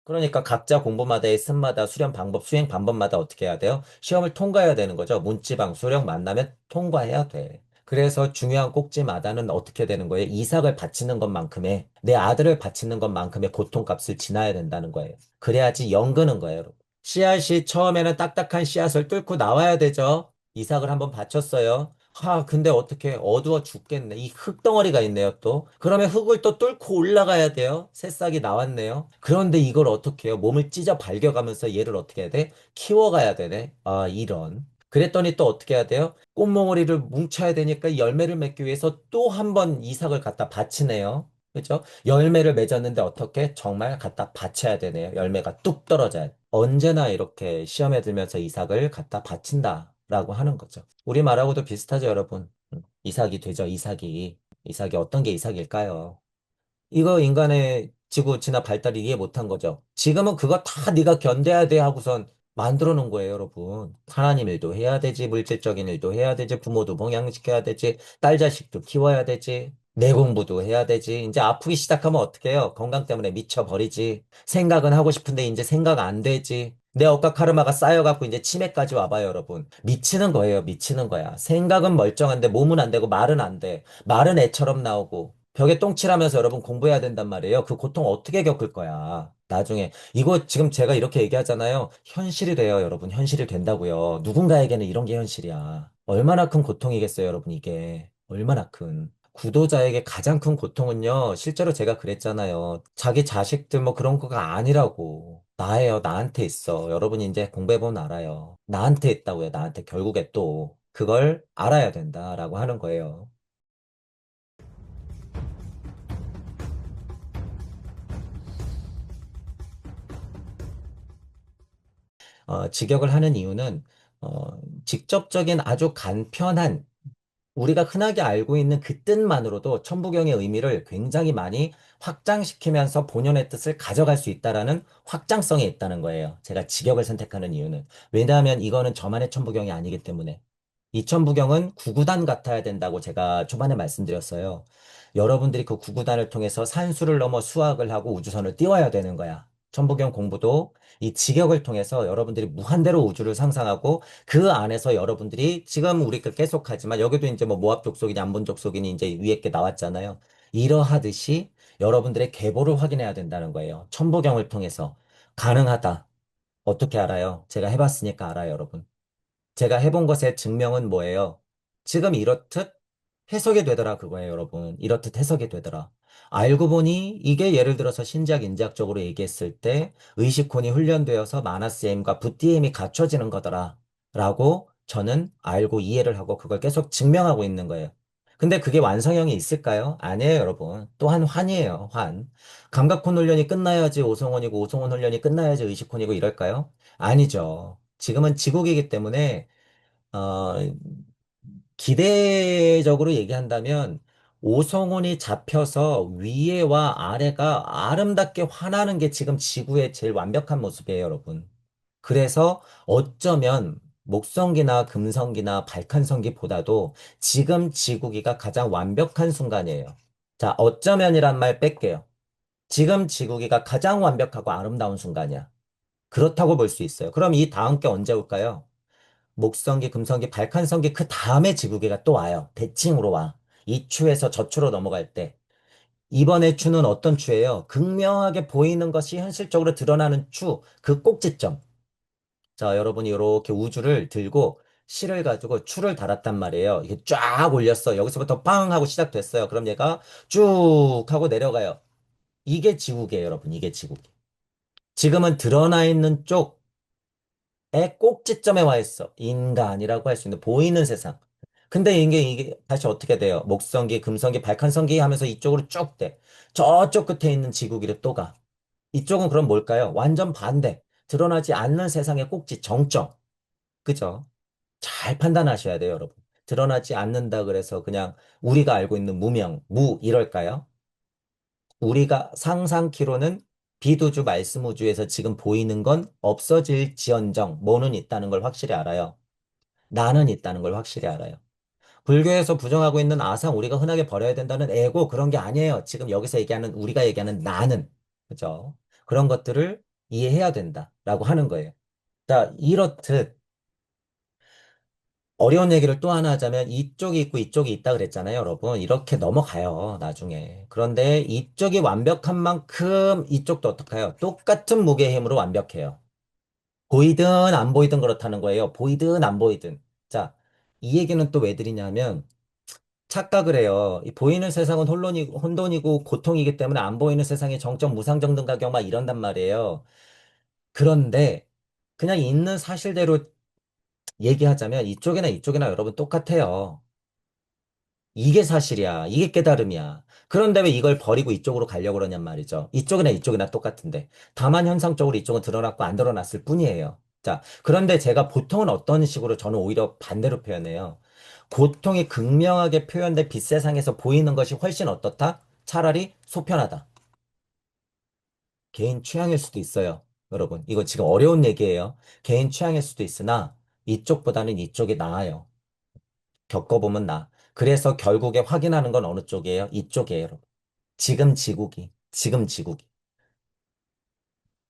그러니까 각자 공부마다의 습마다 수련 방법, 수행 방법마다 어떻게 해야 돼요? 시험을 통과해야 되는 거죠. 문지방, 수령 만나면 통과해야 돼. 그래서 중요한 꼭지마다는 어떻게 되는 거예요? 이삭을 바치는 것만큼의, 내 아들을 바치는 것만큼의 고통값을 지나야 된다는 거예요. 그래야지 연근은 거예요, 여러분. 씨앗이 처음에는 딱딱한 씨앗을 뚫고 나와야 되죠. 이삭을 한번 바쳤어요. 근데 어떻게 어두워 죽겠네. 이 흙덩어리가 있네요, 또. 그러면 흙을 또 뚫고 올라가야 돼요. 새싹이 나왔네요. 그런데 이걸 어떻게 해요? 몸을 찢어 발겨가면서 얘를 어떻게 해야 돼? 키워가야 되네. 이런. 그랬더니 또 어떻게 해야 돼요? 꽃몽오리를 뭉쳐야 되니까 열매를 맺기 위해서 또 한 번 이삭을 갖다 바치네요. 그죠? 열매를 맺었는데 어떻게? 정말 갖다 바쳐야 되네요. 열매가 뚝 떨어져야 돼. 언제나 이렇게 시험에 들면서 이삭을 갖다 바친다라고 하는 거죠. 우리말하고도 비슷하죠, 여러분. 이삭이 되죠, 이삭이. 이삭이 어떤 게 이삭일까요? 이거 인간의 지구 진화 발달이 이해 못한 거죠. 지금은 그거 다 네가 견뎌야 돼 하고선 만들어 놓은 거예요, 여러분. 하나님 일도 해야 되지, 물질적인 일도 해야 되지, 부모도 봉양시켜야 되지, 딸 자식도 키워야 되지, 내 공부도 해야 되지. 이제 아프기 시작하면 어떻게 해요? 건강 때문에 미쳐버리지. 생각은 하고 싶은데 이제 생각 안 되지. 내 억각 카르마가 쌓여갖고 이제 치매까지 와봐요, 여러분. 미치는 거예요, 미치는 거야. 생각은 멀쩡한데 몸은 안 되고 말은 안 돼. 말은 애처럼 나오고. 벽에 똥칠하면서 여러분 공부해야 된단 말이에요. 그 고통 어떻게 겪을 거야? 나중에. 이거 지금 제가 이렇게 얘기하잖아요. 현실이 돼요, 여러분. 현실이 된다고요. 누군가에게는 이런 게 현실이야. 얼마나 큰 고통이겠어요, 여러분, 이게. 얼마나 큰. 구도자에게 가장 큰 고통은요, 실제로 제가 그랬잖아요. 자기 자식들 뭐 그런 거가 아니라고. 나예요, 나한테 있어. 여러분이 이제 공부해보면 알아요. 나한테 있다고요, 나한테. 결국에 또. 그걸 알아야 된다라고 하는 거예요. 직역을 하는 이유는 직접적인 아주 간편한 우리가 흔하게 알고 있는 그 뜻만으로도 천부경의 의미를 굉장히 많이 확장시키면서 본연의 뜻을 가져갈 수 있다라는 확장성이 있다는 거예요. 제가 직역을 선택하는 이유는. 왜냐하면 이거는 저만의 천부경이 아니기 때문에. 이 천부경은 구구단 같아야 된다고 제가 초반에 말씀드렸어요. 여러분들이 그 구구단을 통해서 산수를 넘어 수학을 하고 우주선을 띄워야 되는 거야. 천부경 공부도 이 직역을 통해서 여러분들이 무한대로 우주를 상상하고 그 안에서 여러분들이 지금 우리 그 계속하지만 여기도 이제 뭐 모합족속이니 안본족속이니 이제 위에 게 나왔잖아요. 이러하듯이 여러분들의 계보를 확인해야 된다는 거예요. 천부경을 통해서 가능하다. 어떻게 알아요? 제가 해봤으니까 알아요, 여러분. 제가 해본 것의 증명은 뭐예요? 지금 이렇듯 해석이 되더라, 그거예요, 여러분. 이렇듯 해석이 되더라. 알고 보니 이게 예를 들어서 신지학, 인지학적으로 얘기했을 때 의식혼이 훈련되어서 마나스엠과 붓디엠이 갖춰지는 거더라. 라고 저는 알고 이해를 하고 그걸 계속 증명하고 있는 거예요. 근데 그게 완성형이 있을까요? 아니에요, 여러분. 또한 환이에요, 환. 감각혼 훈련이 끝나야지 오성혼이고 오성혼 훈련이 끝나야지 의식혼이고 이럴까요? 아니죠. 지금은 지국이기 때문에 어, 기대적으로 얘기한다면 오성훈이 잡혀서 위에와 아래가 아름답게 환하는 게 지금 지구의 제일 완벽한 모습이에요, 여러분. 그래서 어쩌면 목성기나 금성기나 발칸성기보다도 지금 지구기가 가장 완벽한 순간이에요. 자, 어쩌면이란 말 뺄게요. 지금 지구기가 가장 완벽하고 아름다운 순간이야. 그렇다고 볼 수 있어요. 그럼 이 다음 게 언제 올까요? 목성기, 금성기, 발칸성기 그 다음에 지구계가 또 와요. 대칭으로 와. 이 추에서 저 추로 넘어갈 때. 이번의 추는 어떤 추예요? 극명하게 보이는 것이 현실적으로 드러나는 추, 그 꼭지점. 자, 여러분이 이렇게 우주를 들고 실을 가지고 추를 달았단 말이에요. 이게 쫙 올렸어. 여기서부터 빵 하고 시작됐어요. 그럼 얘가 쭉 하고 내려가요. 이게 지구계예요, 여러분. 이게 지구계. 지금은 드러나 있는 쪽, 의 꼭지점에 와 있어. 인간이라고 할 수 있는 보이는 세상. 근데 이게 다시 어떻게 돼요? 목성기, 금성기, 발칸성기 하면서 이쪽으로 쭉 돼. 저쪽 끝에 있는 지구기로 또 가. 이쪽은 그럼 뭘까요? 완전 반대. 드러나지 않는 세상의 꼭지, 정점. 그죠? 잘 판단하셔야 돼요, 여러분. 드러나지 않는다 그래서 그냥 우리가 알고 있는 무명, 이럴까요? 우리가 상상키로는 비도주 말씀우주에서 지금 보이는 건 없어질지언정 뭐는 있다는 걸 확실히 알아요. 나는 있다는 걸 확실히 알아요. 불교에서 부정하고 있는 아상 우리가 흔하게 버려야 된다는 에고 그런 게 아니에요. 지금 여기서 얘기하는 우리가 얘기하는 나는 그죠? 그런 것들을 이해해야 된다라고 하는 거예요. 자, 이렇듯 어려운 얘기를 또 하나 하자면 이쪽이 있고 이쪽이 있다 그랬잖아요, 여러분. 이렇게 넘어가요, 나중에. 그런데 이쪽이 완벽한 만큼 이쪽도 어떡해요? 똑같은 무게의 힘으로 완벽해요. 보이든 안 보이든 그렇다는 거예요. 보이든 안 보이든. 자, 이 얘기는 또 왜 드리냐면 착각을 해요. 이 보이는 세상은 혼돈이고 고통이기 때문에 안 보이는 세상에 정적 무상정등가경 막 이런단 말이에요. 그런데 그냥 있는 사실대로 얘기하자면 이쪽이나 이쪽이나 여러분 똑같아요. 이게 사실이야. 이게 깨달음이야. 그런데 왜 이걸 버리고 이쪽으로 가려고 그러냔 말이죠. 이쪽이나 이쪽이나 똑같은데. 다만 현상적으로 이쪽은 드러났고 안 드러났을 뿐이에요. 자, 그런데 제가 보통은 어떤 식으로 저는 오히려 반대로 표현해요. 고통이 극명하게 표현된 빛세상에서 보이는 것이 훨씬 어떻다? 차라리 소편하다. 개인 취향일 수도 있어요. 여러분, 이거 지금 어려운 얘기예요. 개인 취향일 수도 있으나 이쪽보다는 이쪽이 나아요. 겪어보면 나. 그래서 결국에 확인하는 건 어느 쪽이에요? 이쪽이에요, 여러분. 지금 지국이. 지금 지국이.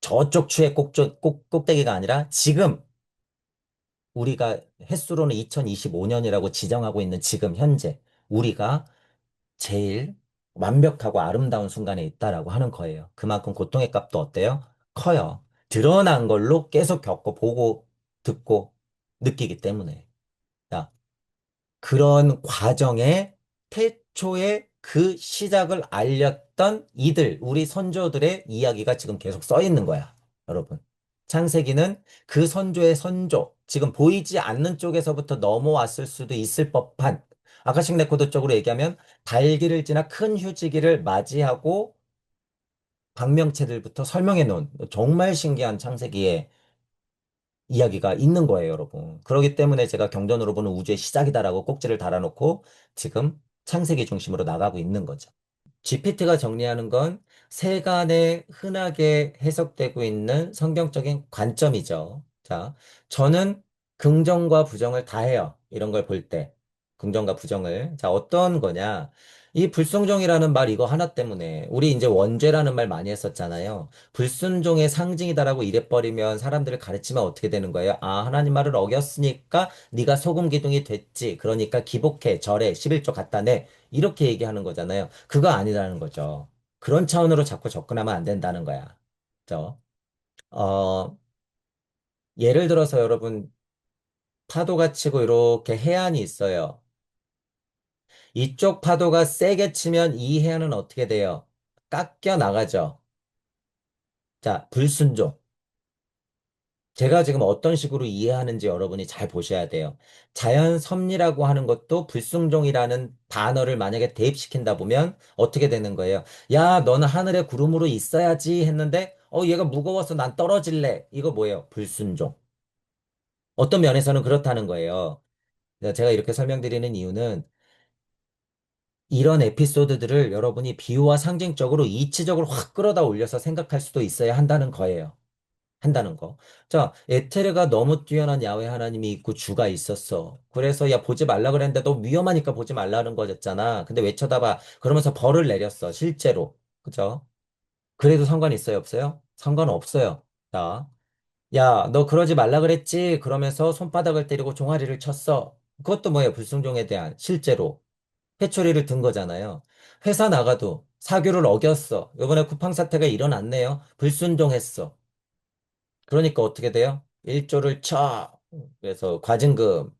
저쪽 추의 꼭대기가 아니라 지금 우리가 횟수로는 2025년이라고 지정하고 있는 지금 현재 우리가 제일 완벽하고 아름다운 순간에 있다라고 하는 거예요. 그만큼 고통의 값도 어때요? 커요. 드러난 걸로 계속 겪고 보고 듣고 느끼기 때문에. 자, 그런 과정에 태초에 그 시작을 알렸던 이들, 우리 선조들의 이야기가 지금 계속 써 있는 거야, 여러분. 창세기는 그 선조의 선조, 지금 보이지 않는 쪽에서부터 넘어왔을 수도 있을 법한, 아카식 레코드 쪽으로 얘기하면 달기를 지나 큰 휴지기를 맞이하고 방명체들부터 설명해 놓은 정말 신기한 창세기의 이야기가 있는 거예요, 여러분. 그렇기 때문에 제가 경전으로 보는 우주의 시작이다라고 꼭지를 달아놓고 지금 창세기 중심으로 나가고 있는 거죠. GPT가 정리하는 건 세간에 흔하게 해석되고 있는 성경적인 관점이죠. 자, 저는 긍정과 부정을 다 해요. 이런 걸 볼 때. 긍정과 부정을. 자, 어떤 거냐. 이 불순종이라는 말 이거 하나 때문에 우리 이제 원죄라는 말 많이 했었잖아요. 불순종의 상징이다라고 이래버리면 사람들을 가르치면 어떻게 되는 거예요? 아, 하나님 말을 어겼으니까 네가 소금 기둥이 됐지. 그러니까 기복해, 절해, 11조 갖다 내. 이렇게 얘기하는 거잖아요. 그거 아니라는 거죠. 그런 차원으로 자꾸 접근하면 안 된다는 거야. 그죠? 어, 예를 들어서 여러분, 파도가 치고 이렇게 해안이 있어요. 이쪽 파도가 세게 치면 이 해안은 어떻게 돼요? 깎여 나가죠. 자, 불순종. 제가 지금 어떤 식으로 이해하는지 여러분이 잘 보셔야 돼요. 자연 섭리라고 하는 것도 불순종이라는 단어를 만약에 대입시킨다 보면 어떻게 되는 거예요? 야, 너는 하늘의 구름으로 있어야지 했는데, 얘가 무거워서 난 떨어질래. 이거 뭐예요? 불순종. 어떤 면에서는 그렇다는 거예요. 제가 이렇게 설명드리는 이유는 이런 에피소드들을 여러분이 비유와 상징적으로 이치적으로 확 끌어다 올려서 생각할 수도 있어야 한다는 거예요. 한다는 거. 자, 에테르가 너무 뛰어난 야훼 하나님이 있고 주가 있었어. 그래서 야 보지 말라 그랬는데 너 위험하니까 보지 말라는 거였잖아. 근데 왜 쳐다봐? 그러면서 벌을 내렸어. 실제로. 그죠? 그래도 상관 있어요, 없어요? 상관없어요. 자, 야, 너 그러지 말라 그랬지? 그러면서 손바닥을 때리고 종아리를 쳤어. 그것도 뭐예요? 불순종에 대한 실제로 회초리를 든 거잖아요. 회사 나가도 사교를 어겼어. 이번에 쿠팡 사태가 일어났네요. 불순종했어. 그러니까 어떻게 돼요? 1조를 쳐. 그래서 과징금.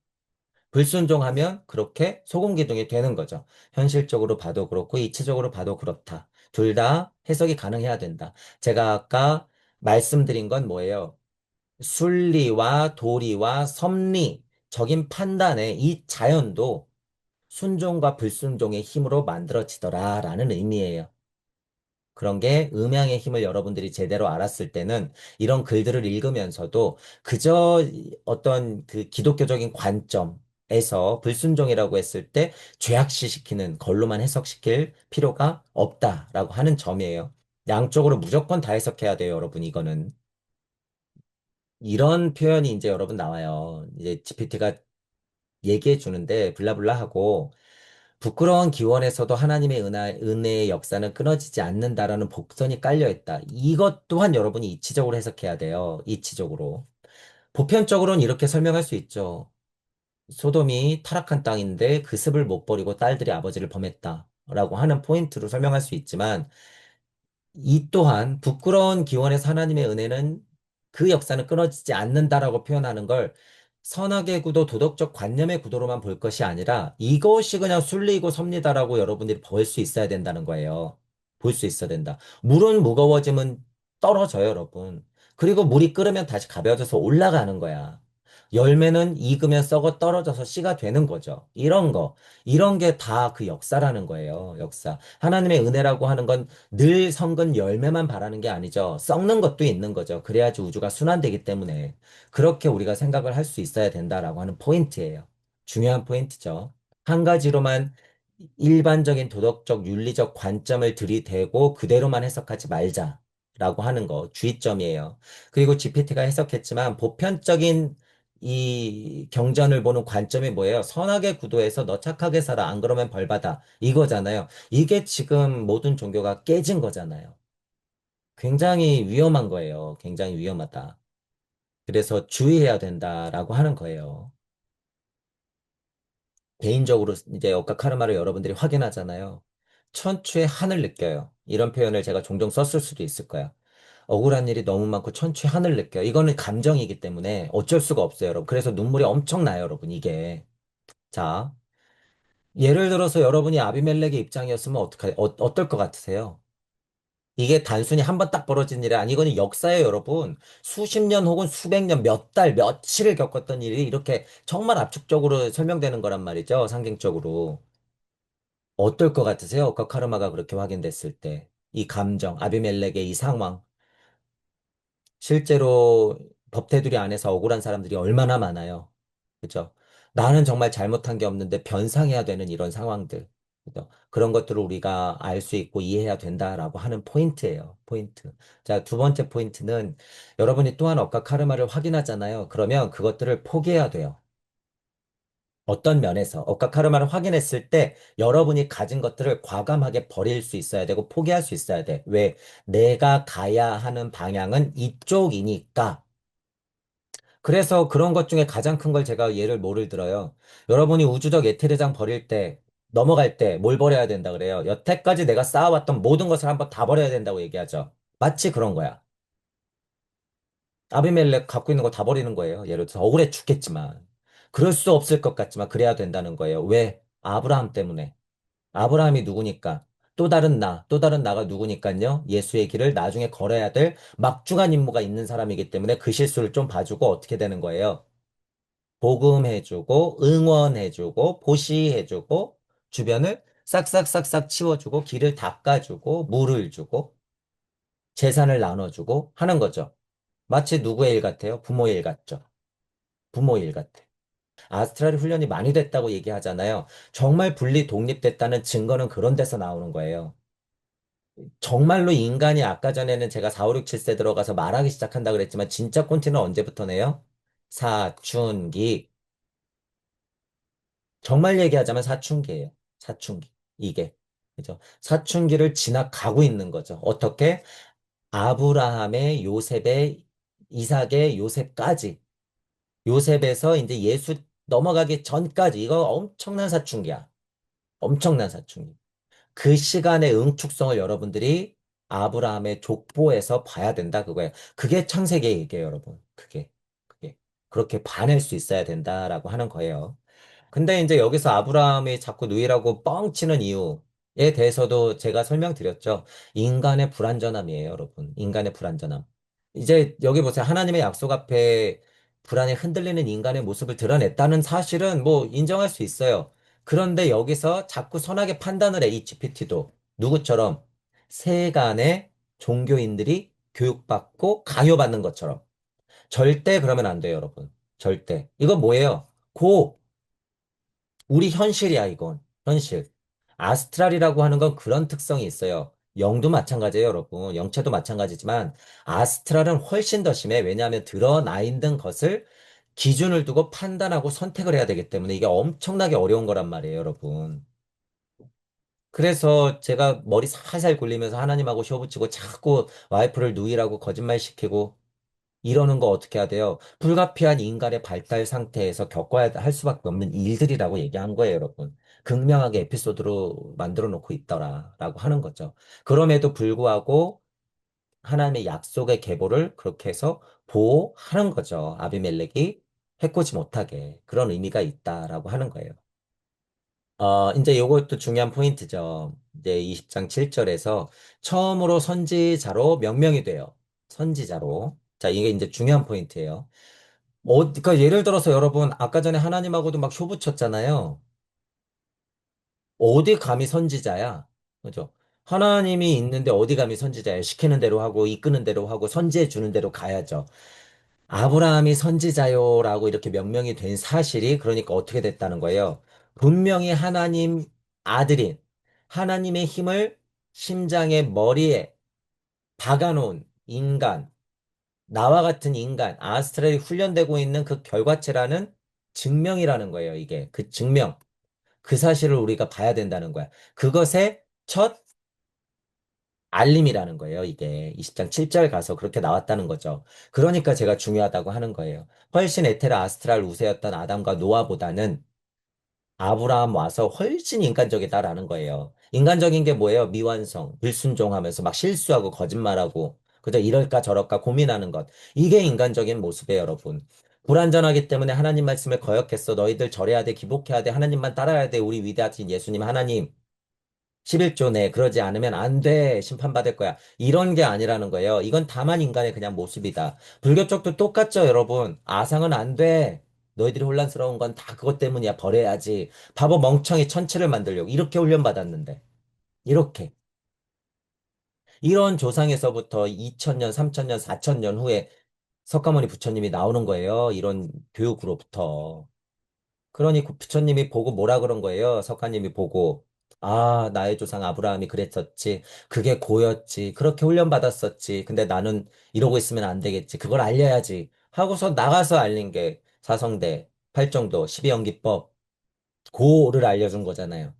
불순종하면 그렇게 소금기둥이 되는 거죠. 현실적으로 봐도 그렇고 이치적으로 봐도 그렇다. 둘 다 해석이 가능해야 된다. 제가 아까 말씀드린 건 뭐예요? 순리와 도리와 섭리적인 판단의 이 자연도 순종과 불순종의 힘으로 만들어지더라라는 의미예요. 그런 게 음양의 힘을 여러분들이 제대로 알았을 때는 이런 글들을 읽으면서도 그저 어떤 그 기독교적인 관점에서 불순종이라고 했을 때 죄악시시키는 걸로만 해석시킬 필요가 없다라고 하는 점이에요. 양쪽으로 무조건 다 해석해야 돼요, 여러분, 이거는. 이런 표현이 이제 여러분 나와요. 이제 GPT가 얘기해 주는데 블라블라 하고 부끄러운 기원에서도 하나님의 은혜의 역사는 끊어지지 않는다라는 복선이 깔려 있다. 이것 또한 여러분이 이치적으로 해석해야 돼요. 이치적으로. 보편적으로는 이렇게 설명할 수 있죠. 소돔이 타락한 땅인데 그 습을 못 버리고 딸들이 아버지를 범했다. 라고 하는 포인트로 설명할 수 있지만, 이 또한 부끄러운 기원에서 하나님의 은혜는 그 역사는 끊어지지 않는다라고 표현하는 걸 선악의 구도, 도덕적 관념의 구도로만 볼 것이 아니라 이것이 그냥 순리이고 섭니다라고 여러분들이 볼 수 있어야 된다는 거예요. 볼 수 있어야 된다. 물은 무거워지면 떨어져요, 여러분. 그리고 물이 끓으면 다시 가벼워져서 올라가는 거야. 열매는 익으면 썩어 떨어져서 씨가 되는 거죠. 이런 거. 이런 게 다 그 역사라는 거예요, 역사. 하나님의 은혜라고 하는 건 늘 성근 열매만 바라는 게 아니죠. 썩는 것도 있는 거죠. 그래야지 우주가 순환되기 때문에. 그렇게 우리가 생각을 할 수 있어야 된다라고 하는 포인트예요. 중요한 포인트죠. 한 가지로만 일반적인 도덕적, 윤리적 관점을 들이대고 그대로만 해석하지 말자라고 하는 거 주의점이에요. 그리고 GPT가 해석했지만 보편적인 이 경전을 보는 관점이 뭐예요? 선악의 구도에서 너 착하게 살아. 안 그러면 벌 받아. 이거잖아요. 이게 지금 모든 종교가 깨진 거잖아요. 굉장히 위험한 거예요. 굉장히 위험하다. 그래서 주의해야 된다라고 하는 거예요. 개인적으로 이제 억가 카르마를 여러분들이 확인하잖아요. 천추의 한을 느껴요. 이런 표현을 제가 종종 썼을 수도 있을 거야. 억울한 일이 너무 많고 천추의 한을 느껴요. 이거는 감정이기 때문에 어쩔 수가 없어요, 여러분. 그래서 눈물이 엄청 나요, 여러분, 이게. 자, 예를 들어서 여러분이 아비멜렉의 입장이었으면 어떨 것 같으세요? 이게 단순히 한 번 딱 벌어진 일이 아니, 이거는 역사에 여러분, 수십 년 혹은 수백 년, 몇 달, 며칠을 겪었던 일이 이렇게 정말 압축적으로 설명되는 거란 말이죠, 상징적으로. 어떨 것 같으세요? 그 카르마가 그렇게 확인됐을 때. 이 감정, 아비멜렉의 이 상황. 실제로 법테두리 안에서 억울한 사람들이 얼마나 많아요. 그죠? 나는 정말 잘못한 게 없는데 변상해야 되는 이런 상황들. 그죠? 그런 것들을 우리가 알 수 있고 이해해야 된다라고 하는 포인트예요. 포인트. 자, 두 번째 포인트는 여러분이 또한 억과 카르마를 확인하잖아요. 그러면 그것들을 포기해야 돼요. 어떤 면에서 억과 카르마를 확인했을 때 여러분이 가진 것들을 과감하게 버릴 수 있어야 되고 포기할 수 있어야 돼. 왜? 내가 가야 하는 방향은 이쪽이니까. 그래서 그런 것 중에 가장 큰 걸 제가 뭐를 들어요. 여러분이 우주적 에테르장 버릴 때, 넘어갈 때 뭘 버려야 된다 그래요. 여태까지 내가 쌓아왔던 모든 것을 한번 다 버려야 된다고 얘기하죠. 마치 그런 거야. 아비멜렉 갖고 있는 거 다 버리는 거예요. 예를 들어서 억울해 죽겠지만. 그럴 수 없을 것 같지만 그래야 된다는 거예요. 왜? 아브라함 때문에. 아브라함이 누구니까? 또 다른 나가 누구니까요? 예수의 길을 나중에 걸어야 될 막중한 임무가 있는 사람이기 때문에 그 실수를 좀 봐주고 어떻게 되는 거예요? 복음해주고, 응원해주고, 보시해주고, 주변을 싹싹싹싹 치워주고, 길을 닦아주고, 물을 주고, 재산을 나눠주고 하는 거죠. 마치 누구의 일 같아요? 부모의 일 같죠. 부모의 일 같아. 아스트랄 훈련이 많이 됐다고 얘기하잖아요. 정말 분리 독립됐다는 증거는 그런 데서 나오는 거예요. 정말로 인간이 아까 전에는 제가 4, 5, 6, 7세 들어가서 말하기 시작한다 그랬지만 진짜 콘티는 언제부터네요? 사춘기. 정말 얘기하자면 사춘기예요. 사춘기. 이게. 그죠? 사춘기를 지나가고 있는 거죠. 어떻게? 아브라함의 요셉의 이삭의 요셉까지. 요셉에서 이제 예수 넘어가기 전까지. 이거 엄청난 사춘기야. 엄청난 사춘기. 그 시간의 응축성을 여러분들이 아브라함의 족보에서 봐야 된다 그거예요. 그게 창세기의 얘기예요, 여러분. 그게. 그렇게 봐낼 수 있어야 된다라고 하는 거예요. 근데 이제 여기서 아브라함이 자꾸 누이라고 뻥치는 이유에 대해서도 제가 설명드렸죠. 인간의 불완전함이에요, 여러분. 인간의 불완전함. 이제 여기 보세요. 하나님의 약속 앞에 불안에 흔들리는 인간의 모습을 드러냈다는 사실은 뭐 인정할 수 있어요. 그런데 여기서 자꾸 선하게 판단을 해, 이 GPT도. 누구처럼? 세간의 종교인들이 교육받고 강요받는 것처럼. 절대 그러면 안 돼요, 여러분. 절대. 이건 뭐예요? 우리 현실이야, 이건. 현실. 아스트랄이라고 하는 건 그런 특성이 있어요. 영도 마찬가지예요, 여러분. 영체도 마찬가지지만 아스트랄은 훨씬 더 심해. 왜냐하면 드러나 있는 것을 기준을 두고 판단하고 선택을 해야 되기 때문에 이게 엄청나게 어려운 거란 말이에요, 여러분. 그래서 제가 머리 살살 굴리면서 하나님하고 쇼부치고 자꾸 와이프를 누이라고 거짓말 시키고 이러는 거 어떻게 해야 돼요? 불가피한 인간의 발달 상태에서 겪어야 할 수밖에 없는 일들이라고 얘기한 거예요, 여러분. 극명하게 에피소드로 만들어 놓고 있더라라고 하는 거죠. 그럼에도 불구하고 하나님의 약속의 계보를 그렇게 해서 보호하는 거죠. 아비멜렉이 해코지 못하게 그런 의미가 있다라고 하는 거예요. 이제 요것도 중요한 포인트죠. 이제 20장 7절에서 처음으로 선지자로 명명이 돼요. 선지자로. 자, 이게 이제 중요한 포인트예요. 그러니까 예를 들어서 여러분, 아까 전에 하나님하고도 막 쇼붙였잖아요. 어디 감히 선지자야? 그죠? 하나님이 있는데 어디 감히 선지자야? 시키는 대로 하고, 이끄는 대로 하고, 선지해 주는 대로 가야죠. 아브라함이 선지자요라고 이렇게 명명이 된 사실이 그러니까 어떻게 됐다는 거예요? 분명히 하나님 아들인 하나님의 힘을 심장의 머리에 박아놓은 인간, 나와 같은 인간, 아스트랄이 훈련되고 있는 그 결과체라는 증명이라는 거예요, 이게. 그 증명. 그 사실을 우리가 봐야 된다는 거야. 그것의 첫 알림이라는 거예요, 이게. 20장 7절 가서 그렇게 나왔다는 거죠. 그러니까 제가 중요하다고 하는 거예요. 훨씬 에테라 아스트랄 우세였던 아담과 노아보다는 아브라함 와서 훨씬 인간적이다라는 거예요. 인간적인 게 뭐예요? 미완성, 불순종하면서 막 실수하고 거짓말하고, 그저 이럴까 저럴까 고민하는 것. 이게 인간적인 모습이에요, 여러분. 불완전하기 때문에 하나님 말씀을 거역했어. 너희들 절해야 돼, 기복해야 돼, 하나님만 따라야 돼. 우리 위대하신 예수님 하나님. 11조 내 그러지 않으면 안 돼. 심판받을 거야. 이런 게 아니라는 거예요. 이건 다만 인간의 그냥 모습이다. 불교 쪽도 똑같죠, 여러분. 아상은 안 돼. 너희들이 혼란스러운 건 다 그것 때문이야. 버려야지. 바보 멍청이 천체를 만들려고 이렇게 훈련받았는데. 이렇게. 이런 조상에서부터 2000년, 3000년, 4000년 후에 석가모니 부처님이 나오는 거예요. 이런 교육으로부터. 그러니 그 부처님이 보고 뭐라 그런 거예요? 석가님이 보고. 아, 나의 조상 아브라함이 그랬었지. 그게 고였지. 그렇게 훈련받았었지. 근데 나는 이러고 있으면 안 되겠지. 그걸 알려야지. 하고서 나가서 알린 게 사성대, 팔정도, 12연기법, 고를 알려준 거잖아요.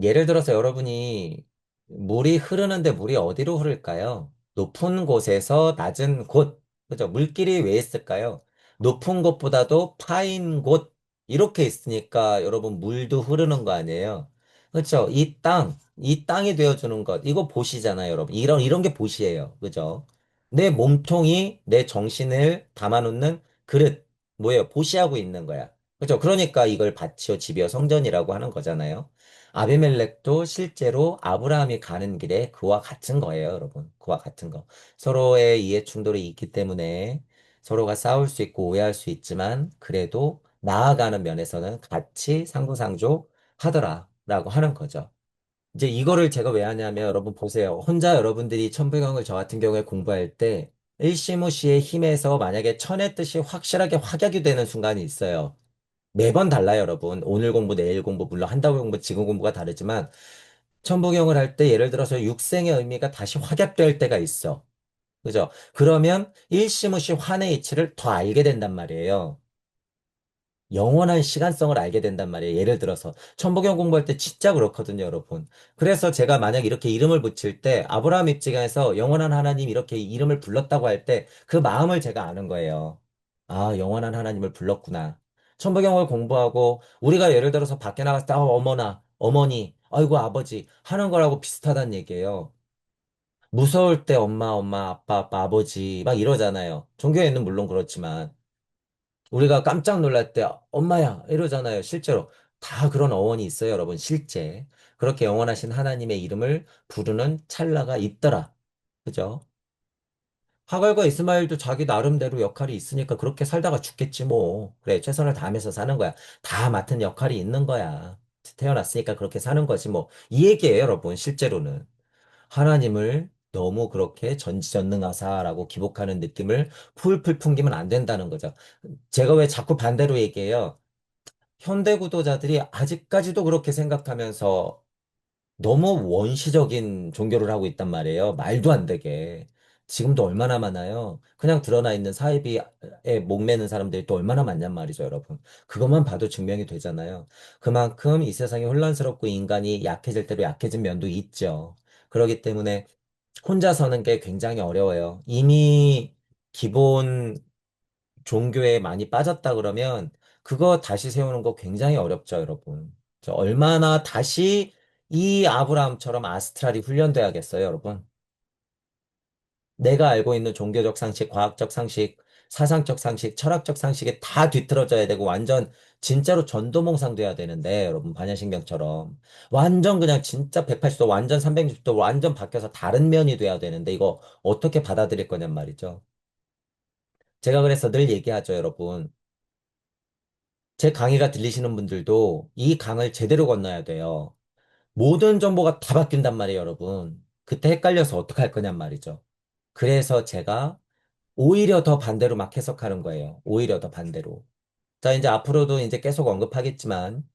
예를 들어서 여러분이 물이 흐르는데 물이 어디로 흐를까요? 높은 곳에서 낮은 곳. 그죠? 물길이 왜 있을까요? 높은 곳보다도 파인 곳. 이렇게 있으니까 여러분 물도 흐르는 거 아니에요? 그렇죠? 이 땅이 되어주는 것. 이거 보시잖아요, 여러분. 이런 게 보시예요. 그죠? 내 몸통이 내 정신을 담아놓는 그릇. 뭐예요? 보시하고 있는 거야. 그죠? 그러니까 이걸 밭이요, 집이요, 성전이라고 하는 거잖아요. 아비멜렉도 실제로 아브라함이 가는 길에 그와 같은 거예요, 여러분. 그와 같은 거. 서로의 이해 충돌이 있기 때문에 서로가 싸울 수 있고 오해할 수 있지만 그래도 나아가는 면에서는 같이 상부상조 하더라라고 하는 거죠. 이제 이거를 제가 왜 하냐면 여러분 보세요. 혼자 여러분들이 천부경을 저 같은 경우에 공부할 때 일시무시의 힘에서 만약에 천의 뜻이 확실하게 확약이 되는 순간이 있어요. 매번 달라요, 여러분. 오늘 공부, 내일 공부, 물론 한달 공부, 지금 공부가 다르지만, 천부경을 할 때 예를 들어서 육생의 의미가 다시 확약될 때가 있어. 그죠? 그러면 일시무시 환의 이치를 더 알게 된단 말이에요. 영원한 시간성을 알게 된단 말이에요. 예를 들어서 천부경 공부할 때 진짜 그렇거든요, 여러분. 그래서 제가 만약 이렇게 이름을 붙일 때 아브라함 입장에서 영원한 하나님 이렇게 이름을 불렀다고 할 때 그 마음을 제가 아는 거예요. 아, 영원한 하나님을 불렀구나. 천부경을 공부하고 우리가 예를 들어서 밖에 나갔을 때 어머나, 어머니, 아이고 아버지 하는 거라고 비슷하다는 얘기예요. 무서울 때 엄마, 엄마, 아빠, 아빠, 아버지 막 이러잖아요. 종교에는 물론 그렇지만. 우리가 깜짝 놀랄 때 엄마야 이러잖아요. 실제로 다 그런 어원이 있어요, 여러분. 실제 그렇게 영원하신 하나님의 이름을 부르는 찰나가 있더라. 그죠? 하갈과 이스마엘도 자기 나름대로 역할이 있으니까 그렇게 살다가 죽겠지 뭐. 그래, 최선을 다하면서 사는 거야. 다 맡은 역할이 있는 거야. 태어났으니까 그렇게 사는 거지 뭐. 이 얘기예요, 여러분. 실제로는. 하나님을 너무 그렇게 전지전능하사라고 기복하는 느낌을 풀풀 풍기면 안 된다는 거죠. 제가 왜 자꾸 반대로 얘기해요? 현대 구도자들이 아직까지도 그렇게 생각하면서 너무 원시적인 종교를 하고 있단 말이에요. 말도 안 되게. 지금도 얼마나 많아요. 그냥 드러나 있는 사이비에 목매는 사람들이 또 얼마나 많냔 말이죠, 여러분. 그것만 봐도 증명이 되잖아요. 그만큼 이 세상이 혼란스럽고 인간이 약해질 대로 약해진 면도 있죠. 그렇기 때문에 혼자 서는 게 굉장히 어려워요. 이미 기본 종교에 많이 빠졌다 그러면 그거 다시 세우는 거 굉장히 어렵죠, 여러분. 얼마나 다시 이 아브라함처럼 아스트랄이 훈련돼야겠어요, 여러분. 내가 알고 있는 종교적 상식, 과학적 상식, 사상적 상식, 철학적 상식에 다 뒤틀어져야 되고 완전 진짜로 전도몽상 돼야 되는데 여러분 반야신경처럼 완전 그냥 진짜 180도 완전 360도 완전 바뀌어서 다른 면이 돼야 되는데 이거 어떻게 받아들일 거냔 말이죠. 제가 그래서 늘 얘기하죠, 여러분. 제 강의가 들리시는 분들도 이 강을 제대로 건너야 돼요. 모든 정보가 다 바뀐단 말이에요, 여러분. 그때 헷갈려서 어떡할 거냔 말이죠. 그래서 제가 오히려 더 반대로 막 해석하는 거예요. 오히려 더 반대로. 자, 이제 앞으로도 이제 계속 언급하겠지만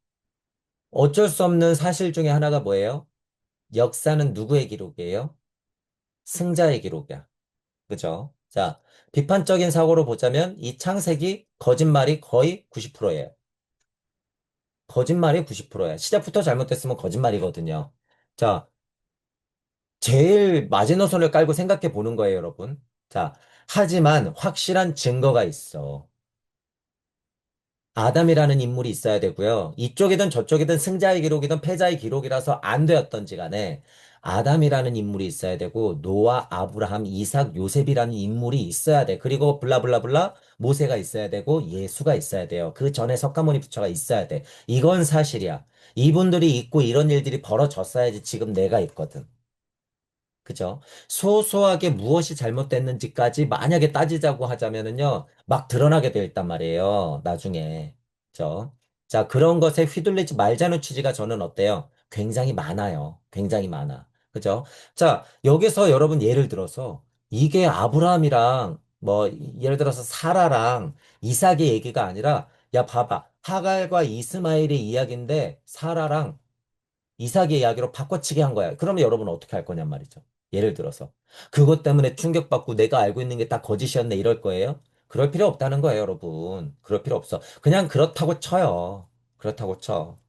어쩔 수 없는 사실 중에 하나가 뭐예요? 역사는 누구의 기록이에요? 승자의 기록이야. 그죠? 자, 비판적인 사고로 보자면 이 창세기 거짓말이 거의 90%예요. 거짓말이 90%야. 시작부터 잘못됐으면 거짓말이거든요. 자, 제일 마지노선을 깔고 생각해 보는 거예요, 여러분. 자, 하지만 확실한 증거가 있어. 아담이라는 인물이 있어야 되고요. 이쪽이든 저쪽이든 승자의 기록이든 패자의 기록이라서 안 되었던지 간에 아담이라는 인물이 있어야 되고 노아, 아브라함, 이삭, 요셉이라는 인물이 있어야 돼. 그리고 블라블라블라 모세가 있어야 되고 예수가 있어야 돼요. 그 전에 석가모니 부처가 있어야 돼. 이건 사실이야. 이분들이 있고 이런 일들이 벌어졌어야지 지금 내가 있거든. 그죠? 소소하게 무엇이 잘못됐는지까지 만약에 따지자고 하자면은요, 막 드러나게 돼 있단 말이에요, 나중에. 그죠? 자, 그런 것에 휘둘리지 말자는 취지가 저는 어때요? 굉장히 많아요. 굉장히 많아. 그죠? 자, 여기서 여러분 예를 들어서, 이게 아브라함이랑, 뭐, 예를 들어서 사라랑 이삭의 얘기가 아니라, 야, 봐봐. 하갈과 이스마엘의 이야기인데, 사라랑 이삭의 이야기로 바꿔치기 한 거야. 그러면 여러분 어떻게 할 거냔 말이죠. 예를 들어서. 그것 때문에 충격받고 내가 알고 있는 게 다 거짓이었네 이럴 거예요? 그럴 필요 없다는 거예요, 여러분. 그럴 필요 없어. 그냥 그렇다고 쳐요. 그렇다고 쳐.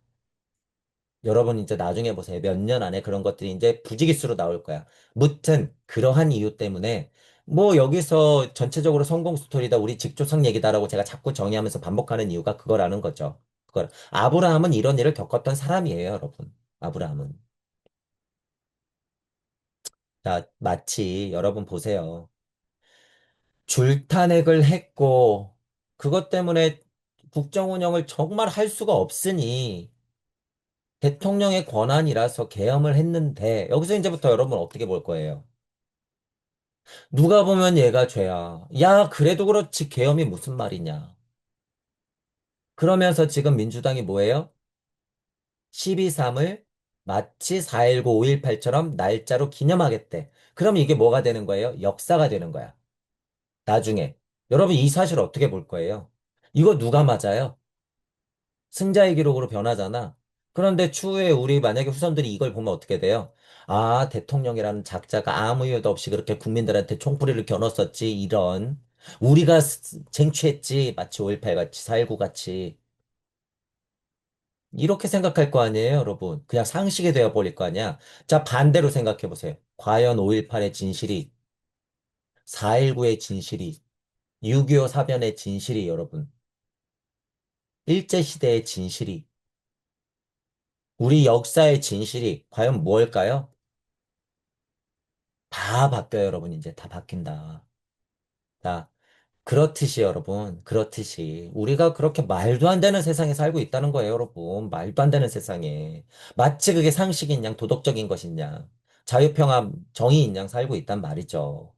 여러분 이제 나중에 보세요. 몇 년 안에 그런 것들이 이제 부지기수로 나올 거야. 무튼 그러한 이유 때문에 뭐 여기서 전체적으로 성공 스토리다 우리 직조상 얘기다라고 제가 자꾸 정의하면서 반복하는 이유가 그거라는 거죠. 그걸 아브라함은 이런 일을 겪었던 사람이에요, 여러분. 아브라함은. 자, 마치 여러분 보세요. 줄탄핵을 했고, 그것 때문에 국정 운영을 정말 할 수가 없으니, 대통령의 권한이라서 계엄을 했는데, 여기서 이제부터 여러분 어떻게 볼 거예요? 누가 보면 얘가 죄야. 야, 그래도 그렇지, 계엄이 무슨 말이냐. 그러면서 지금 민주당이 뭐예요? 12.3을 마치 4.19, 5.18처럼 날짜로 기념하겠대. 그럼 이게 뭐가 되는 거예요? 역사가 되는 거야. 나중에. 여러분 이 사실 어떻게 볼 거예요? 이거 누가 맞아요? 승자의 기록으로 변하잖아. 그런데 추후에 우리 만약에 후손들이 이걸 보면 어떻게 돼요? 아, 대통령이라는 작자가 아무 이유도 없이 그렇게 국민들한테 총뿌리를 겨눴었지, 이런. 우리가 쟁취했지, 마치 5.18 같이, 4.19 같이. 이렇게 생각할 거 아니에요, 여러분. 그냥 상식이 되어 버릴 거 아니야. 자, 반대로 생각해 보세요. 과연 5.18의 진실이, 4.19의 진실이, 6.25 사변의 진실이 여러분. 일제시대의 진실이, 우리 역사의 진실이 과연 무엇일까요? 다 바뀌어요, 여러분. 이제 다 바뀐다. 자, 그렇듯이 여러분, 그렇듯이 우리가 그렇게 말도 안 되는 세상에 살고 있다는 거예요, 여러분. 말도 안 되는 세상에. 마치 그게 상식인 양, 도덕적인 것인 양, 자유평화, 정의인 양 살고 있단 말이죠.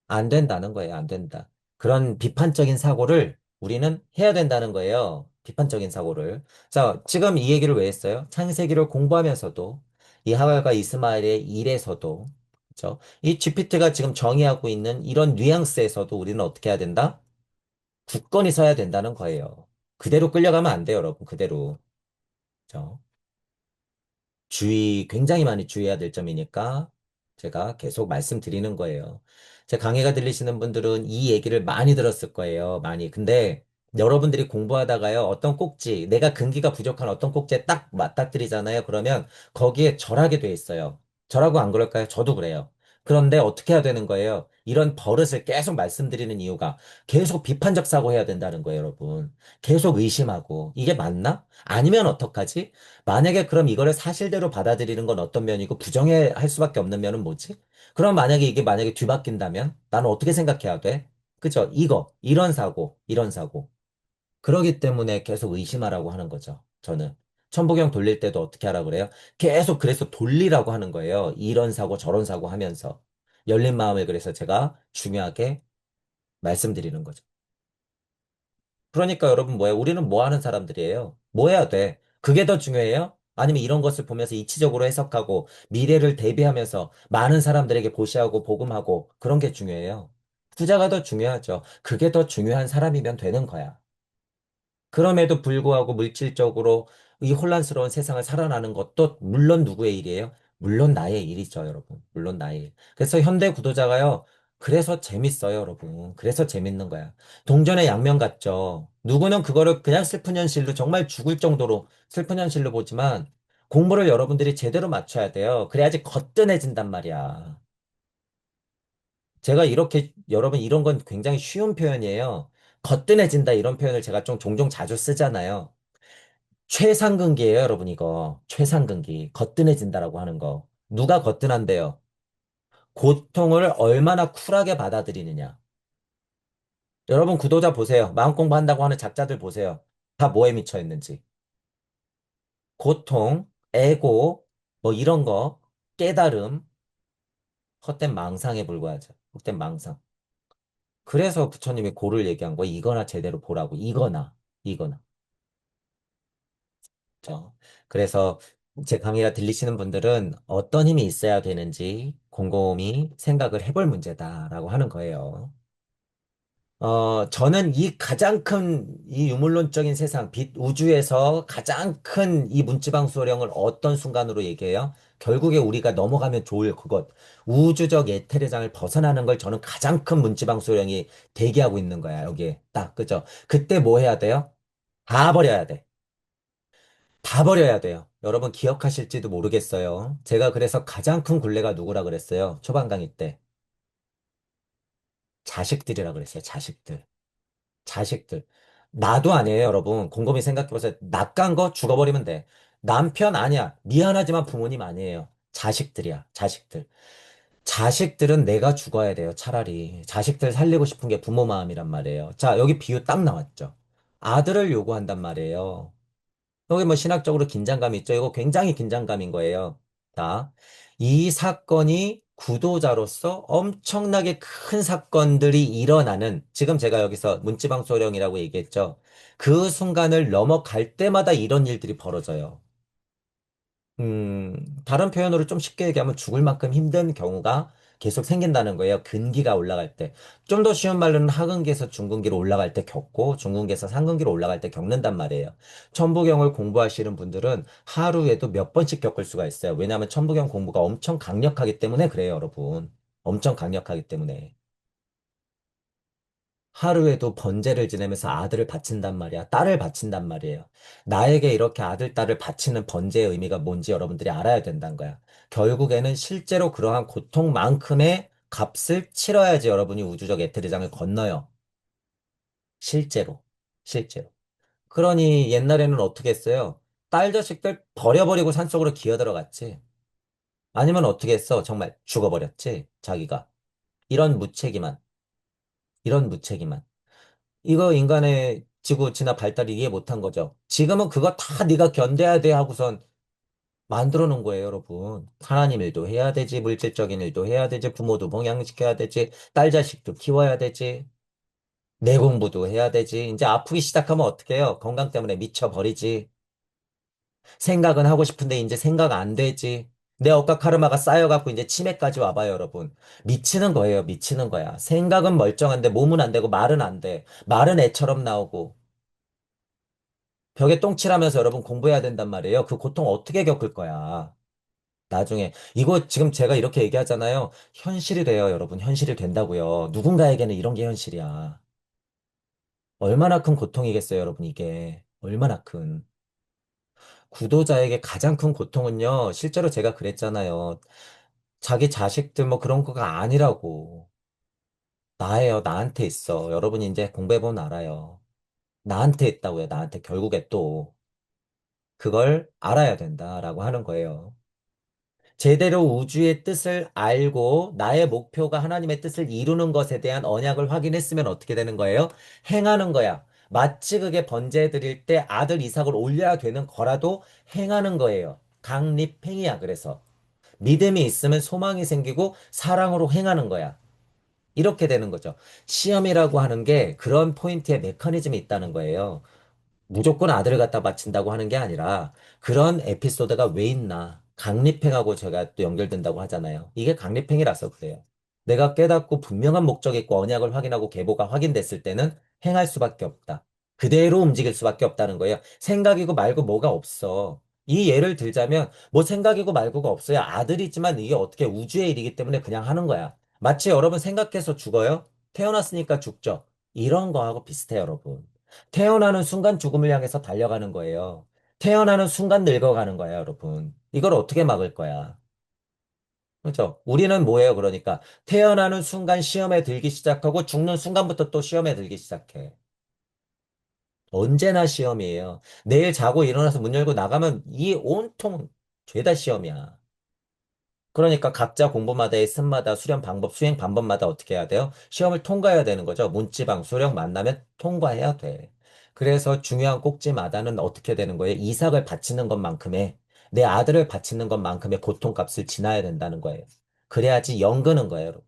안 된다는 거예요. 안 된다. 그런 비판적인 사고를 우리는 해야 된다는 거예요. 비판적인 사고를. 자, 지금 이 얘기를 왜 했어요? 창세기를 공부하면서도 이 하갈과 이스마엘의 일에서도 그렇죠? 이 GPT가 지금 정의하고 있는 이런 뉘앙스에서도 우리는 어떻게 해야 된다? 굳건히 서야 된다는 거예요. 그대로 끌려가면 안 돼요, 여러분. 그대로. 그렇죠? 굉장히 많이 주의해야 될 점이니까. 제가 계속 말씀드리는 거예요. 제 강의가 들리시는 분들은 이 얘기를 많이 들었을 거예요. 많이. 근데 여러분들이 공부하다가요, 어떤 꼭지, 내가 근기가 부족한 어떤 꼭지에 딱 맞닥뜨리잖아요. 그러면 거기에 절하게 돼 있어요. 저라고 안 그럴까요? 저도 그래요. 그런데 어떻게 해야 되는 거예요? 이런 버릇을 계속 말씀드리는 이유가 계속 비판적 사고해야 된다는 거예요, 여러분. 계속 의심하고 이게 맞나? 아니면 어떡하지? 만약에 그럼 이거를 사실대로 받아들이는 건 어떤 면이고 부정해 할 수밖에 없는 면은 뭐지? 그럼 만약에 이게 만약에 뒤바뀐다면 나는 어떻게 생각해야 돼? 그죠? 이런 사고, 이런 사고. 그러기 때문에 계속 의심하라고 하는 거죠. 저는. 천부경 돌릴 때도 어떻게 하라 그래요? 계속 그래서 돌리라고 하는 거예요. 이런 사고, 저런 사고 하면서. 열린 마음을 그래서 제가 중요하게 말씀드리는 거죠. 그러니까 여러분 뭐예요? 우리는 뭐 하는 사람들이에요? 뭐 해야 돼? 그게 더 중요해요? 아니면 이런 것을 보면서 이치적으로 해석하고 미래를 대비하면서 많은 사람들에게 고시하고 복음하고 그런 게 중요해요. 후자가 더 중요하죠. 그게 더 중요한 사람이면 되는 거야. 그럼에도 불구하고 물질적으로 이 혼란스러운 세상을 살아나는 것도 물론 누구의 일이에요? 물론 나의 일이죠, 여러분. 물론 나의 일. 그래서 현대 구도자가요. 그래서 재밌어요, 여러분. 그래서 재밌는 거야. 동전의 양면 같죠. 누구는 그거를 그냥 슬픈 현실로 정말 죽을 정도로 슬픈 현실로 보지만 공부를 여러분들이 제대로 맞춰야 돼요. 그래야지 거뜬해진단 말이야. 제가 이렇게 여러분 이런 건 굉장히 쉬운 표현이에요. 거뜬해진다 이런 표현을 제가 좀 종종 자주 쓰잖아요. 최상근기예요, 여러분 이거. 최상근기. 거뜬해진다라고 하는 거. 누가 거뜬한데요? 고통을 얼마나 쿨하게 받아들이느냐. 여러분 구도자 보세요. 마음 공부한다고 하는 작자들 보세요. 다 뭐에 미쳐 있는지. 고통, 애고, 뭐 이런 거, 깨달음, 헛된 망상에 불과하죠. 헛된 망상. 그래서 부처님이 고를 얘기한 거 이거나 제대로 보라고. 이거나. 그렇죠. 그래서 제 강의가 들리시는 분들은 어떤 힘이 있어야 되는지 곰곰이 생각을 해볼 문제다라고 하는 거예요. 저는 이 가장 큰 이 유물론적인 세상, 빛 우주에서 가장 큰 이 문지방 수호령을 어떤 순간으로 얘기해요? 결국에 우리가 넘어가면 좋을 그것, 우주적 에테르장을 벗어나는 걸 저는 가장 큰 문지방 수호령이 대기하고 있는 거야, 여기에. 딱, 그죠? 그때 뭐 해야 돼요? 다 버려야 돼. 다 버려야 돼요. 여러분 기억하실지도 모르겠어요. 제가 그래서 가장 큰 굴레가 누구라 그랬어요? 초반 강의 때. 자식들이라 그랬어요. 자식들. 자식들. 나도 아니에요, 여러분. 곰곰이 생각해보세요. 낯간 거 죽어버리면 돼. 남편 아니야. 미안하지만 부모님 아니에요. 자식들이야. 자식들. 자식들은 내가 죽어야 돼요. 차라리. 자식들 살리고 싶은 게 부모 마음이란 말이에요. 자, 여기 비유 딱 나왔죠. 아들을 요구한단 말이에요. 여기 뭐 신학적으로 긴장감이 있죠. 이거 굉장히 긴장감인 거예요. 자, 이 사건이 구도자로서 엄청나게 큰 사건들이 일어나는, 지금 제가 여기서 문지방소령이라고 얘기했죠. 그 순간을 넘어갈 때마다 이런 일들이 벌어져요. 다른 표현으로 좀 쉽게 얘기하면 죽을 만큼 힘든 경우가 계속 생긴다는 거예요. 근기가 올라갈 때. 좀 더 쉬운 말로는 하근기에서 중근기로 올라갈 때 겪고 중근기에서 상근기로 올라갈 때 겪는단 말이에요. 천부경을 공부하시는 분들은 하루에도 몇 번씩 겪을 수가 있어요. 왜냐하면 천부경 공부가 엄청 강력하기 때문에 그래요, 여러분. 엄청 강력하기 때문에. 하루에도 번제를 지내면서 아들을 바친단 말이야. 딸을 바친단 말이에요. 나에게 이렇게 아들, 딸을 바치는 번제의 의미가 뭔지 여러분들이 알아야 된다는 거야. 결국에는 실제로 그러한 고통만큼의 값을 치러야지 여러분이 우주적 에테르장을 건너요. 실제로. 실제로. 그러니 옛날에는 어떻게 했어요? 딸 자식들 버려버리고 산속으로 기어 들어갔지. 아니면 어떻게 했어? 정말 죽어버렸지. 자기가. 이런 무책임한, 이런 무책임한. 이거 인간의 지구 진화 발달이 이해 못한 거죠. 지금은 그거 다 네가 견뎌야 돼 하고선 만들어 놓은 거예요, 여러분. 하나님 일도 해야 되지, 물질적인 일도 해야 되지, 부모도 봉양시켜야 되지, 딸 자식도 키워야 되지, 내 공부도 해야 되지. 이제 아프기 시작하면 어떻게 해요? 건강 때문에 미쳐버리지. 생각은 하고 싶은데 이제 생각 안 되지. 내 억각 카르마가 쌓여갖고 이제 치매까지 와봐요, 여러분. 미치는 거예요, 미치는 거야. 생각은 멀쩡한데 몸은 안 되고 말은 안 돼. 말은 애처럼 나오고. 벽에 똥칠하면서 여러분 공부해야 된단 말이에요. 그 고통 어떻게 겪을 거야? 나중에. 이거 지금 제가 이렇게 얘기하잖아요. 현실이 돼요, 여러분. 현실이 된다고요. 누군가에게는 이런 게 현실이야. 얼마나 큰 고통이겠어요, 여러분, 이게. 얼마나 큰. 구도자에게 가장 큰 고통은요, 실제로 제가 그랬잖아요. 자기 자식들 뭐 그런 거가 아니라고. 나예요, 나한테 있어. 여러분이 이제 공부해보면 알아요. 나한테 있다고요, 나한테. 결국에 또. 그걸 알아야 된다라고 하는 거예요. 제대로 우주의 뜻을 알고 나의 목표가 하나님의 뜻을 이루는 것에 대한 언약을 확인했으면 어떻게 되는 거예요? 행하는 거야. 마치 그게 번제 드릴 때 아들 이삭을 올려야 되는 거라도 행하는 거예요. 강립행위야, 그래서. 믿음이 있으면 소망이 생기고 사랑으로 행하는 거야. 이렇게 되는 거죠. 시험이라고 하는 게 그런 포인트의 메커니즘이 있다는 거예요. 무조건 아들을 갖다 바친다고 하는 게 아니라 그런 에피소드가 왜 있나. 강립행하고 제가 또 연결된다고 하잖아요. 이게 강립행이라서 그래요. 내가 깨닫고 분명한 목적이 있고 언약을 확인하고 계보가 확인됐을 때는 행할 수밖에 없다. 그대로 움직일 수밖에 없다는 거예요. 생각이고 말고 뭐가 없어. 이 예를 들자면 뭐 생각이고 말고가 없어요. 아들이지만 이게 어떻게 우주의 일이기 때문에 그냥 하는 거야. 마치 여러분 생각해서 죽어요? 태어났으니까 죽죠. 이런 거하고 비슷해요, 여러분. 태어나는 순간 죽음을 향해서 달려가는 거예요. 태어나는 순간 늙어가는 거야, 여러분. 이걸 어떻게 막을 거야? 그렇죠? 우리는 뭐예요, 그러니까? 태어나는 순간 시험에 들기 시작하고 죽는 순간부터 또 시험에 들기 시작해. 언제나 시험이에요. 내일 자고 일어나서 문 열고 나가면 이 온통 죄다 시험이야. 그러니까 각자 공부마다의 습마다 수련 방법, 수행 방법마다 어떻게 해야 돼요? 시험을 통과해야 되는 거죠. 문지방, 수령 만나면 통과해야 돼. 그래서 중요한 꼭지마다는 어떻게 되는 거예요? 이삭을 바치는 것만큼의, 내 아들을 바치는 것만큼의 고통값을 지나야 된다는 거예요. 그래야지 연근은 거예요, 여러분.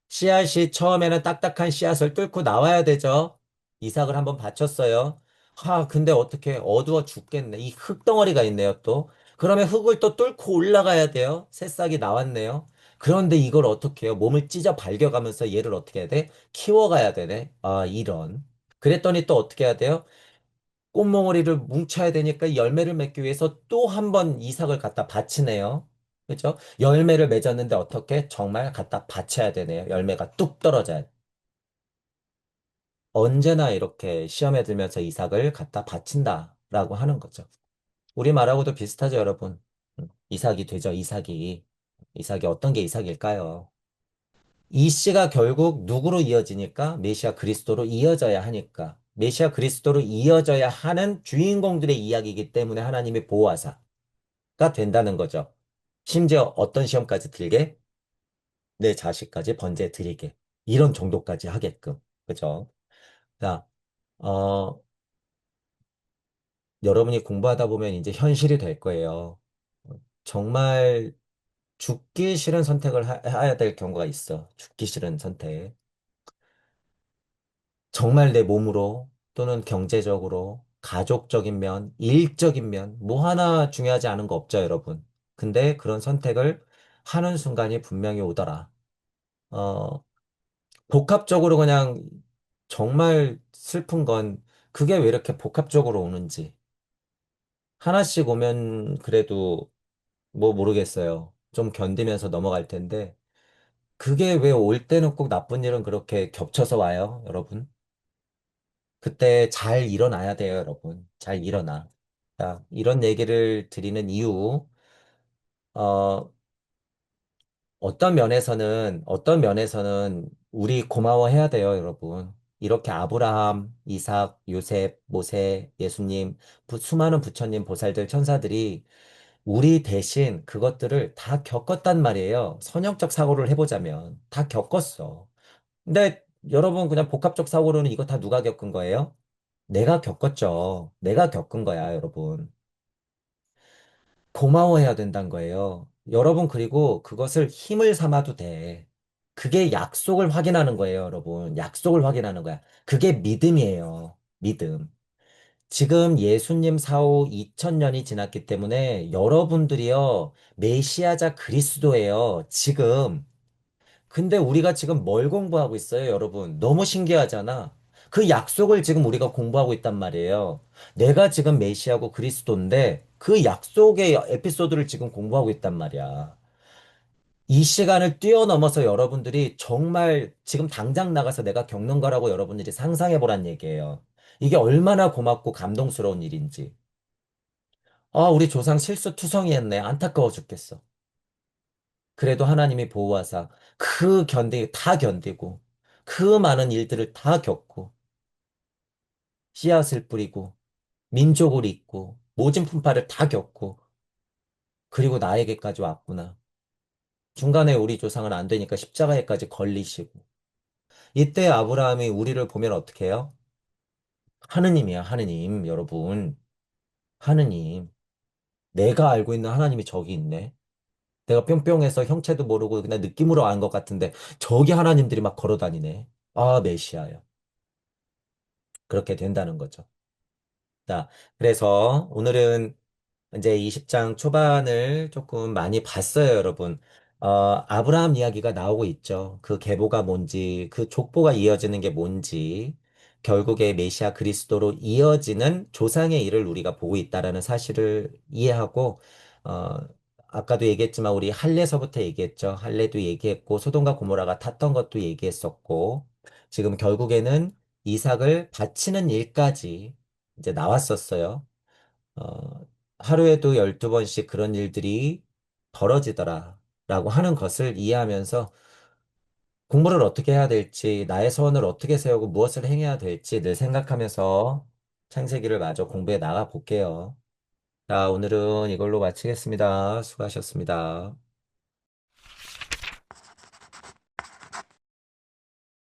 씨앗이 처음에는 딱딱한 씨앗을 뚫고 나와야 되죠. 이삭을 한번 바쳤어요. 근데 어떻게 어두워 죽겠네. 이 흙덩어리가 있네요, 또. 그러면 흙을 또 뚫고 올라가야 돼요. 새싹이 나왔네요. 그런데 이걸 어떻게 해요? 몸을 찢어 발겨가면서 얘를 어떻게 해야 돼? 키워가야 되네. 이런. 그랬더니 또 어떻게 해야 돼요? 꽃몽오리를 뭉쳐야 되니까 열매를 맺기 위해서 또 한 번 이삭을 갖다 바치네요. 그죠? 열매를 맺었는데 어떻게? 정말 갖다 바쳐야 되네요. 열매가 뚝 떨어져야 돼. 언제나 이렇게 시험에 들면서 이삭을 갖다 바친다라고 하는 거죠. 우리말하고도 비슷하죠, 여러분. 이삭이 되죠, 이삭이. 이삭이 어떤 게 이삭일까요? 이 씨가 결국 누구로 이어지니까? 메시아 그리스도로 이어져야 하니까. 메시아 그리스도로 이어져야 하는 주인공들의 이야기이기 때문에 하나님의 보호하사. 가 된다는 거죠. 심지어 어떤 시험까지 들게? 내 자식까지 번제 드리게. 이런 정도까지 하게끔. 그죠? 자, 어, 여러분이 공부하다 보면 이제 현실이 될 거예요. 정말 죽기 싫은 선택을 해야 될 경우가 있어. 죽기 싫은 선택. 정말 내 몸으로 또는 경제적으로, 가족적인 면, 일적인 면, 뭐 하나 중요하지 않은 거 없죠, 여러분. 근데 그런 선택을 하는 순간이 분명히 오더라. 어, 복합적으로 그냥 정말 슬픈 건 그게 왜 이렇게 복합적으로 오는지. 하나씩 오면 그래도 뭐 모르겠어요. 좀 견디면서 넘어갈 텐데. 그게 왜 올 때는 꼭 나쁜 일은 그렇게 겹쳐서 와요, 여러분? 그때 잘 일어나야 돼요, 여러분. 잘 일어나. 자, 이런 얘기를 드리는 이유, 어, 어떤 면에서는 우리 고마워해야 돼요, 여러분. 이렇게 아브라함, 이삭, 요셉, 모세, 예수님, 수많은 부처님, 보살들, 천사들이 우리 대신 그것들을 다 겪었단 말이에요. 선형적 사고를 해보자면. 다 겪었어. 근데 여러분 그냥 복합적 사고로는 이거 다 누가 겪은 거예요? 내가 겪었죠. 내가 겪은 거야, 여러분. 고마워해야 된다는 거예요. 여러분, 그리고 그것을 힘을 삼아도 돼. 그게 약속을 확인하는 거예요, 여러분. 약속을 확인하는 거야. 그게 믿음이에요. 믿음. 지금 예수님 사후 2000년이 지났기 때문에 여러분들이요, 메시아자 그리스도예요. 지금. 근데 우리가 지금 뭘 공부하고 있어요, 여러분? 너무 신기하잖아. 그 약속을 지금 우리가 공부하고 있단 말이에요. 내가 지금 메시아고 그리스도인데, 그 약속의 에피소드를 지금 공부하고 있단 말이야. 이 시간을 뛰어넘어서 여러분들이 정말 지금 당장 나가서 내가 겪는 거라고 여러분들이 상상해 보란 얘기예요. 이게 얼마나 고맙고 감동스러운 일인지. 아, 우리 조상 실수투성이했네. 안타까워 죽겠어. 그래도 하나님이 보호하사 다 견디고 그 많은 일들을 다 겪고 씨앗을 뿌리고 민족을 잇고 모진 풍파를 다 겪고 그리고 나에게까지 왔구나. 중간에 우리 조상은 안 되니까 십자가에까지 걸리시고 이때 아브라함이 우리를 보면 어떻게 해요? 하느님이야, 하느님, 여러분. 하느님. 내가 알고 있는 하나님이 저기 있네. 내가 뿅뿅해서 형체도 모르고 그냥 느낌으로 안 것 같은데 저기 하나님들이 막 걸어 다니네. 아, 메시아요. 그렇게 된다는 거죠. 자, 그래서 오늘은 이제 20장 초반을 조금 많이 봤어요, 여러분. 아브라함 이야기가 나오고 있죠. 그 계보가 뭔지, 그 족보가 이어지는 게 뭔지, 결국에 메시아 그리스도로 이어지는 조상의 일을 우리가 보고 있다라는 사실을 이해하고, 어, 아까도 얘기했지만 우리 할례서부터 얘기했죠. 할례도 얘기했고, 소돔과 고모라가 탔던 것도 얘기했었고, 지금 결국에는 이삭을 바치는 일까지 이제 나왔었어요. 어, 하루에도 12번씩 그런 일들이 벌어지더라. 라고 하는 것을 이해하면서 공부를 어떻게 해야 될지, 나의 소원을 어떻게 세우고 무엇을 행해야 될지 늘 생각하면서 창세기를 마저 공부해 나가 볼게요. 자, 오늘은 이걸로 마치겠습니다. 수고하셨습니다.